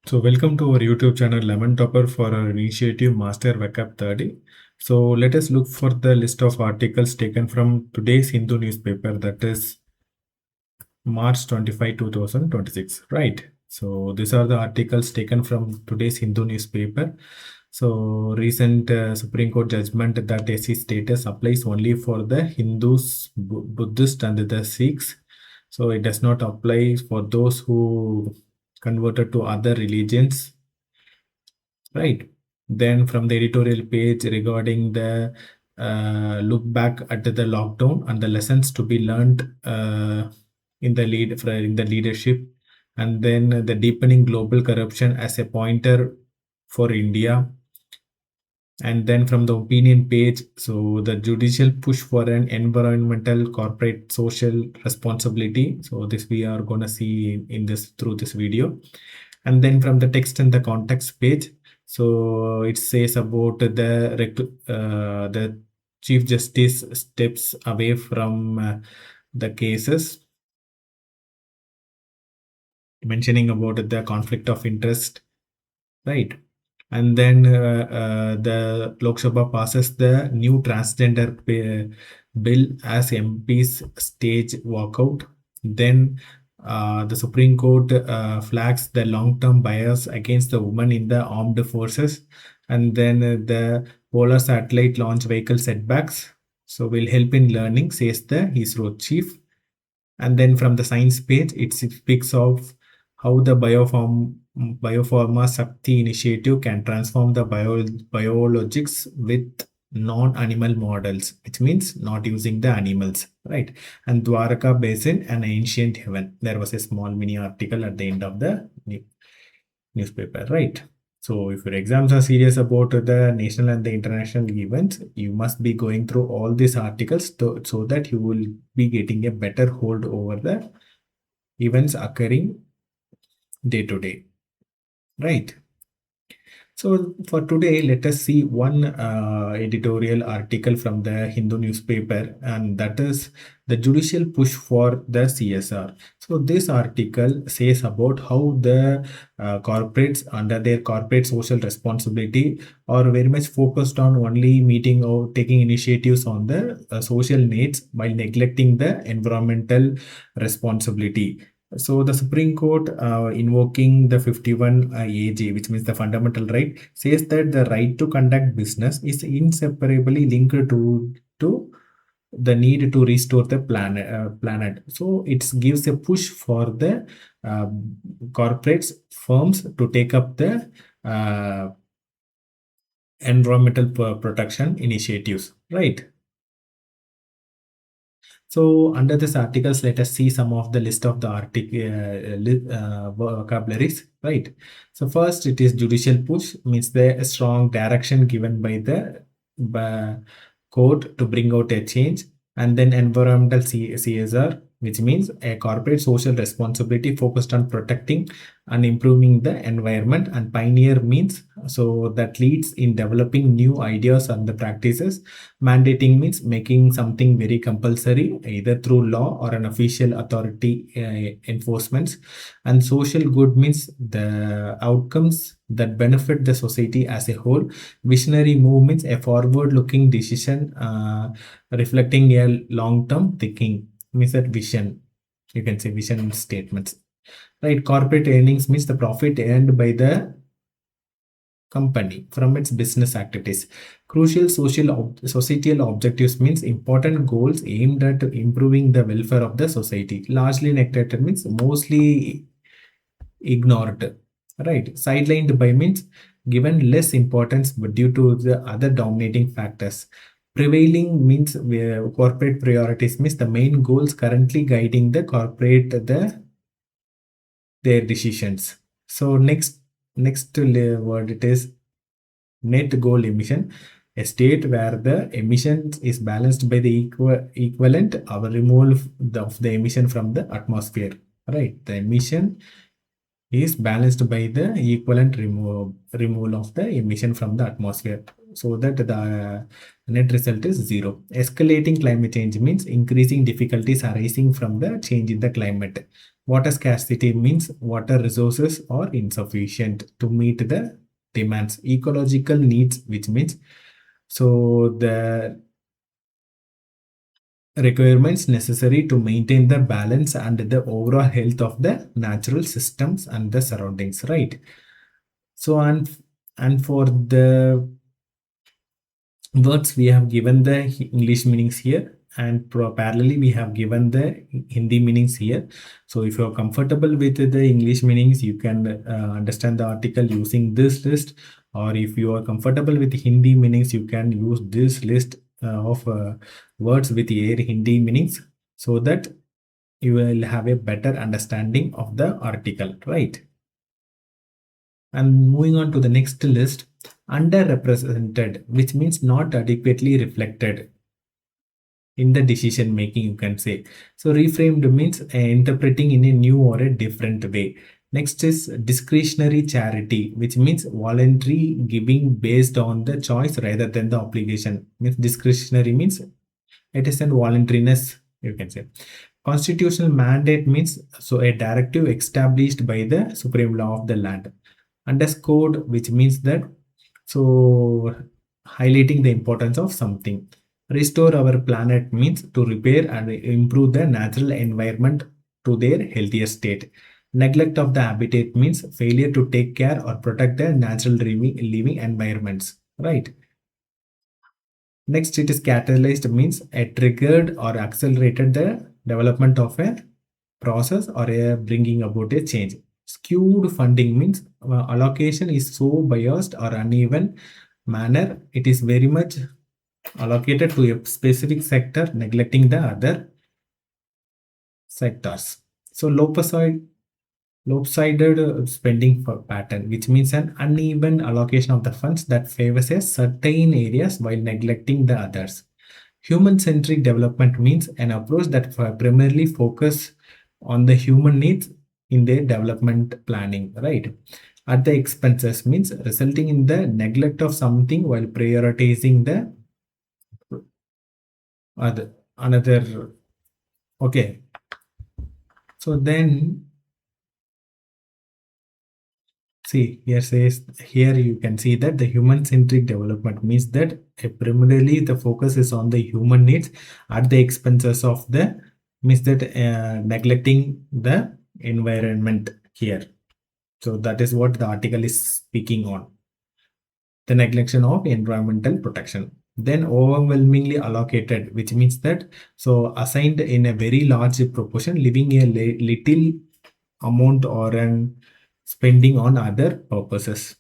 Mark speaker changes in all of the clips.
Speaker 1: So welcome to our YouTube channel LemonTopper for our initiative Master Vocab 30. So let us look for the list of articles taken from today's Hindu newspaper, that is March 25, 2026, right? So these are the articles taken from today's Hindu newspaper. So recent Supreme Court judgment that SC status applies only for the Hindus, Buddhists and the Sikhs. So it does not apply for those who converted to other religions, right? Then from the editorial page regarding the look back at the lockdown and the lessons to be learned in the leadership, and then the deepening global corruption as a pointer for India. And then from the opinion page, so the judicial push for an environmental corporate social responsibility. So this we are gonna see in this through this video. And then from the text and the context page, so it says about the Chief Justice steps away from the cases, mentioning about the conflict of interest, right? And then the Lok Sabha passes the new transgender bill as MPs stage walkout. Then the Supreme Court flags the long-term bias against the women in the armed forces. And then the polar satellite launch vehicle setbacks, so will help in learning, says the ISRO chief. And then from the science page, it speaks of how the Biopharma Shakti initiative can transform the biologics with non-animal models, which means not using the animals, right? And Dwaraka Basin, an ancient heaven. There was a small mini article at the end of the newspaper, right? So if your exams are serious about the national and the international events, you must be going through all these articles so that you will be getting a better hold over the events occurring day to day, right? So for today, let us see one editorial article from the Hindu newspaper, and that is the judicial push for the CSR. So this article says about how the corporates under their corporate social responsibility are very much focused on only meeting or taking initiatives on the social needs while neglecting the environmental responsibility. So the Supreme Court, invoking the 51 AG, which means the fundamental right, says that the right to conduct business is inseparably linked to the need to restore the planet. So it gives a push for the corporates, firms to take up the environmental protection initiatives, right? So under this articles, let us see some of the list of the vocabularies, right? So first, it is judicial push, means the strong direction given by the court to bring out a change. And then environmental CSR, which means a corporate social responsibility focused on protecting and improving the environment. And pioneer means so that leads in developing new ideas and the practices. Mandating means making something very compulsory either through law or an official authority enforcements. And social good means the outcomes that benefit the society as a whole. Visionary move means a forward looking decision reflecting a long term thinking, means that vision, you can say vision statements, right? Corporate earnings means the profit earned by the company from its business activities. Crucial societal objectives means important goals aimed at improving the welfare of the society. Largely neglected means mostly ignored, right? Sidelined by means given less importance but due to the other dominating factors. Prevailing means corporate priorities means the main goals currently guiding the corporate their decisions. So next word, it is net goal emission, a state where the emissions is balanced by the equivalent our removal of the emission from the atmosphere, right? The emission is balanced by the equivalent removal of the emission from the atmosphere. so that the net result is 0. Escalating climate change means increasing difficulties arising from the change in the climate. Water scarcity means water resources are insufficient to meet the demands. Ecological needs, which means so the requirements necessary to maintain the balance and the overall health of the natural systems and the surroundings, right? So and for the words we have given the English meanings here, and parallelly we have given the Hindi meanings here. So if you are comfortable with the English meanings, you can understand the article using this list, or if you are comfortable with Hindi meanings, you can use this list of words with their Hindi meanings, so that you will have a better understanding of the article, right? And moving on to the next list, underrepresented, which means not adequately reflected in the decision making, you can say. So reframed means interpreting in a new or a different way. Next is discretionary charity, which means voluntary giving based on the choice rather than the obligation. Means discretionary means it is a voluntariness, you can say. Constitutional mandate means so a directive established by the supreme law of the land. Underscored, which means that so highlighting the importance of something. Restore our planet means to repair and improve the natural environment to their healthier state. Neglect of the habitat means failure to take care or protect the natural living environments, right? Next, it is catalyzed means a triggered or accelerated the development of a process or a bringing about a change. Skewed funding means allocation is so biased or uneven manner. It is very much allocated to a specific sector, neglecting the other sectors. So lopsided spending pattern, which means an uneven allocation of the funds that favors a certain areas while neglecting the others. Human-centric development means an approach that primarily focus on the human needs in their development planning, right? At the expenses means resulting in the neglect of something while prioritizing the another. Okay, so then see, here you can see that the human-centric development means that primarily the focus is on the human needs at the expenses of the means that neglecting the environment here. So that is what the article is speaking on. The neglection of environmental protection. Then overwhelmingly allocated, which means that so assigned in a very large proportion, leaving a little amount or an spending on other purposes.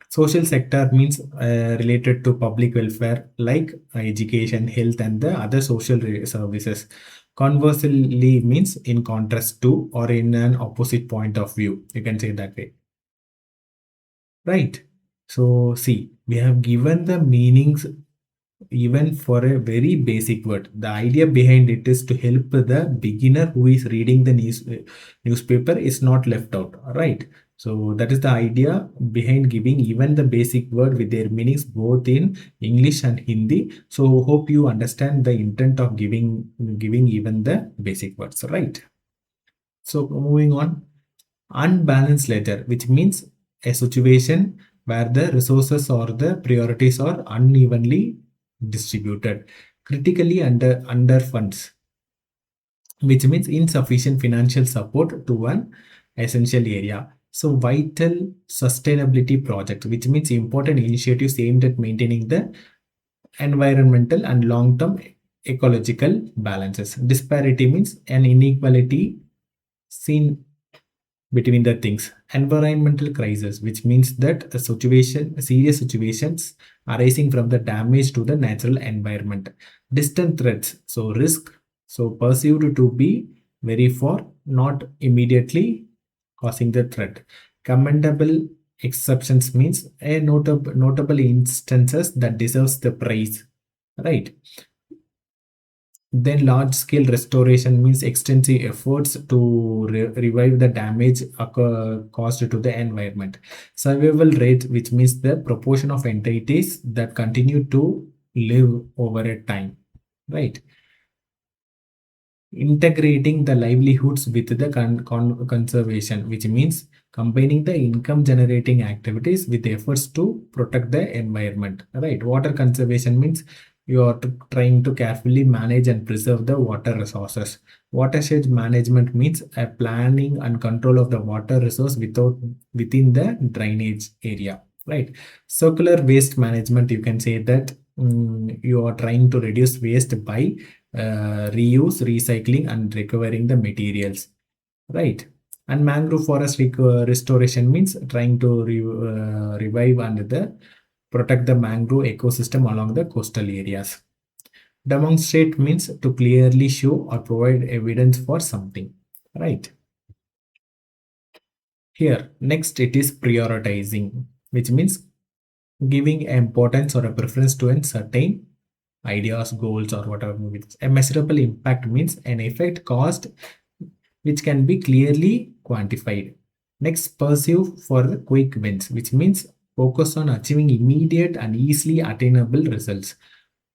Speaker 1: Social sector means related to public welfare like education, health, and the other social services. Conversely means in contrast to or in an opposite point of view. You can say that way. Right. So see, we have given the meanings even for a very basic word. The idea behind it is to help the beginner who is reading the newspaper is not left out, right? So that is the idea behind giving even the basic word with their meanings both in English and Hindi. So hope you understand the intent of giving even the basic words, right? So moving on, unbalanced ledger, which means a situation where the resources or the priorities are unevenly distributed. Critically under funds, which means insufficient financial support to one essential area. So vital sustainability project, which means important initiatives aimed at maintaining the environmental and long-term ecological balances. Disparity means an inequality seen between the things. Environmental crisis, which means that a serious situations arising from the damage to the natural environment. Distant threats, so risk, so perceived to be very far, not immediately causing the threat. Commendable exceptions means a notable instances that deserves the praise, right? Then large scale restoration means extensive efforts to revive the damage caused to the environment. Survival rate, which means the proportion of entities that continue to live over a time, right? Integrating the livelihoods with the conservation, which means combining the income generating activities with efforts to protect the environment, right? Water conservation means you are trying to carefully manage and preserve the water resources. Watershed management means a planning and control of the water resource within the drainage area, right? Circular waste management, you can say that you are trying to reduce waste by reuse, recycling, and recovering the materials, right? And mangrove forest restoration means trying to revive and protect the mangrove ecosystem along the coastal areas. Demonstrate means to clearly show or provide evidence for something, right? Here, next it is prioritizing, which means giving importance or a preference to a certain ideas, goals, or whatever. A measurable impact means an effect caused which can be clearly quantified. Next, pursue for the quick wins, which means focus on achieving immediate and easily attainable results.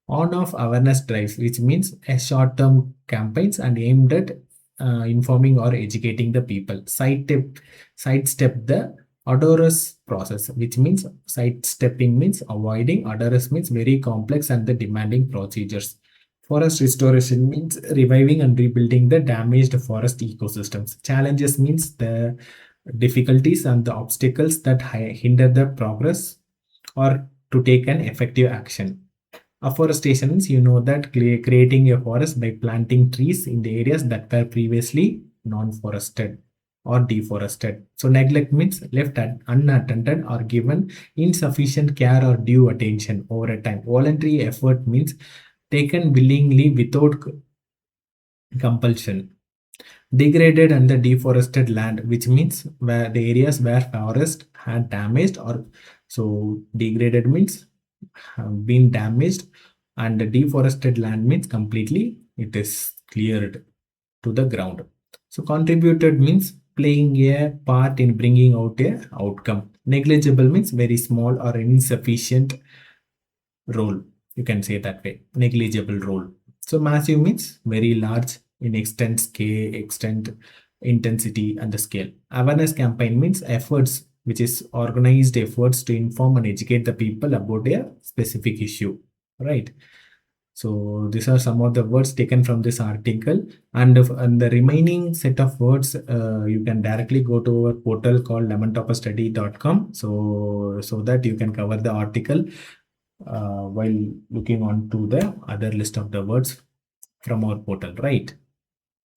Speaker 1: On-off awareness drives, which means a short-term campaigns and aimed at informing or educating the people. Sidestep the odorous process, which means sidestepping means avoiding. Odorous means very complex and the demanding procedures. Forest restoration means reviving and rebuilding the damaged forest ecosystems. Challenges means the difficulties and the obstacles that hinder the progress or to take an effective action. Afforestation means you know that creating a forest by planting trees in the areas that were previously non-forested or deforested. So neglect means left unattended or given insufficient care or due attention over a time. Voluntary effort means taken willingly without compulsion. Degraded and the deforested land, which means where the areas where forest had damaged or so degraded means have been damaged, and the deforested land means completely it is cleared to the ground. So contributed means playing a part in bringing out a outcome. Negligible means very small or insufficient role, you can say that way, negligible role. So massive means very large in extent, scale, extent, intensity, and the scale. Awareness campaign means efforts, which is organized efforts to inform and educate the people about a specific issue, right? So these are some of the words taken from this article, and the remaining set of words you can directly go to our portal called lemontopperstudy.com, so that you can cover the article while looking on to the other list of the words from our portal, right?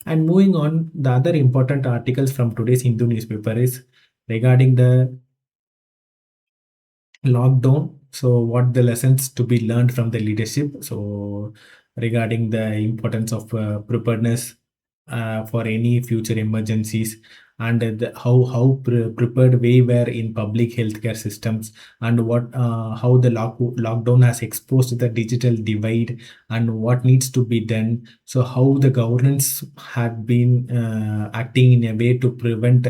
Speaker 1: And moving on, the other important articles from today's Hindu newspaper is regarding the lockdown. So what the lessons to be learned from the leadership. So regarding the importance of preparedness for any future emergencies, and how prepared we were in public healthcare systems, and what how the lockdown has exposed the digital divide and what needs to be done. So how the governance had been acting in a way to prevent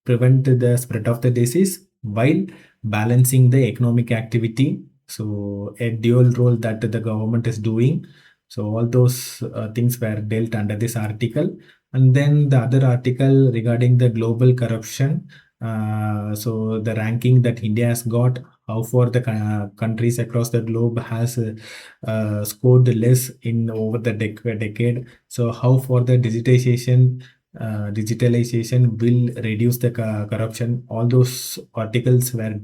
Speaker 1: the spread of the disease while balancing the economic activity. So a dual role that the government is doing. So all those things were dealt under this article. And then the other article regarding the global corruption. So the ranking that India has got, how far the countries across the globe has scored less in over the decade. So how far the digitalization will reduce the corruption. All those articles were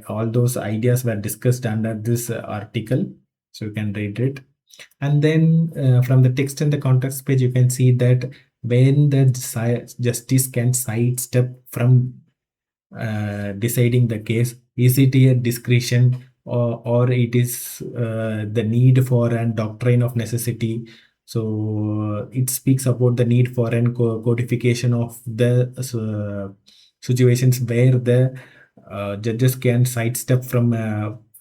Speaker 1: all those ideas were discussed under this article, so you can read it. And then from the text and the context page, you can see that when the justice can sidestep from deciding the case, is it a discretion, or it is the need for a doctrine of necessity. So it speaks about the need for an codification of the situations where the judges can sidestep from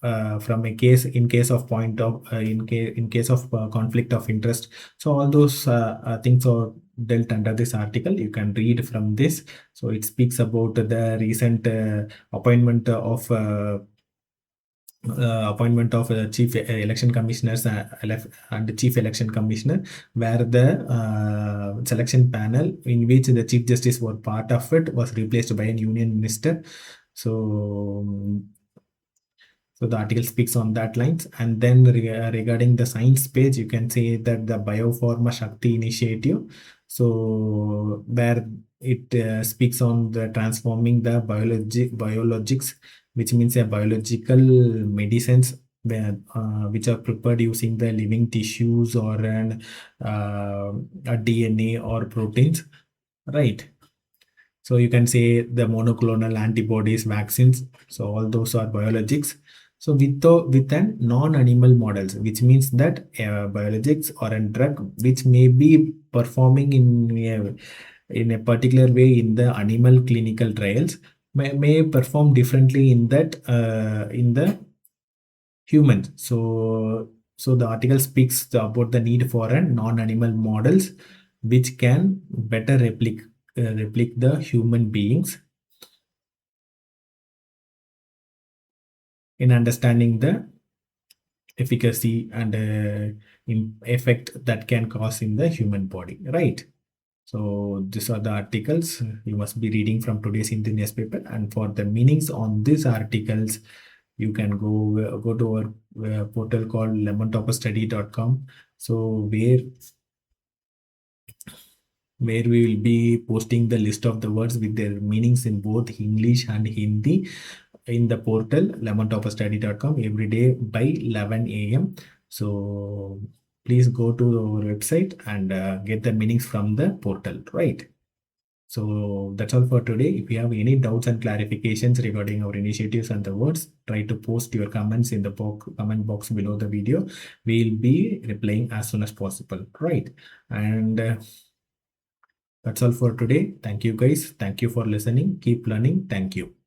Speaker 1: from a case in case of point of in case of conflict of interest. So all those things are dealt under this article. You can read from this. So it speaks about the recent appointment of chief election commissioners and chief election commissioner, where the selection panel in which the chief justice were part of it was replaced by a union minister. So the article speaks on that lines. And then regarding the science page, you can say that the Biopharma Shakti initiative, so where it speaks on the transforming the biologics, which means a biological medicines where, which are prepared using the living tissues or a DNA or proteins, right? So you can say the monoclonal antibodies, vaccines. So all those are biologics. So with an non-animal models, which means that biologics or a drug which may be performing in a particular way in the animal clinical trials may perform differently in that in the humans. So the article speaks about the need for a non-animal models which can better replicate the human beings in understanding the efficacy and effect that can cause in the human body, right? So these are the articles you must be reading from today's Hindu newspaper. And for the meanings on these articles, you can go to our portal called LemonTopperStudy.com. So where we will be posting the list of the words with their meanings in both English and Hindi in the portal LemonTopperStudy.com every day by 11 a.m. So please go to our website and get the meanings from the portal, right? So that's all for today. If you have any doubts and clarifications regarding our initiatives and the words, try to post your comments in the comment box below the video. We'll be replying as soon as possible, right? And that's all for today. Thank you guys. Thank you for listening. Keep learning. Thank you.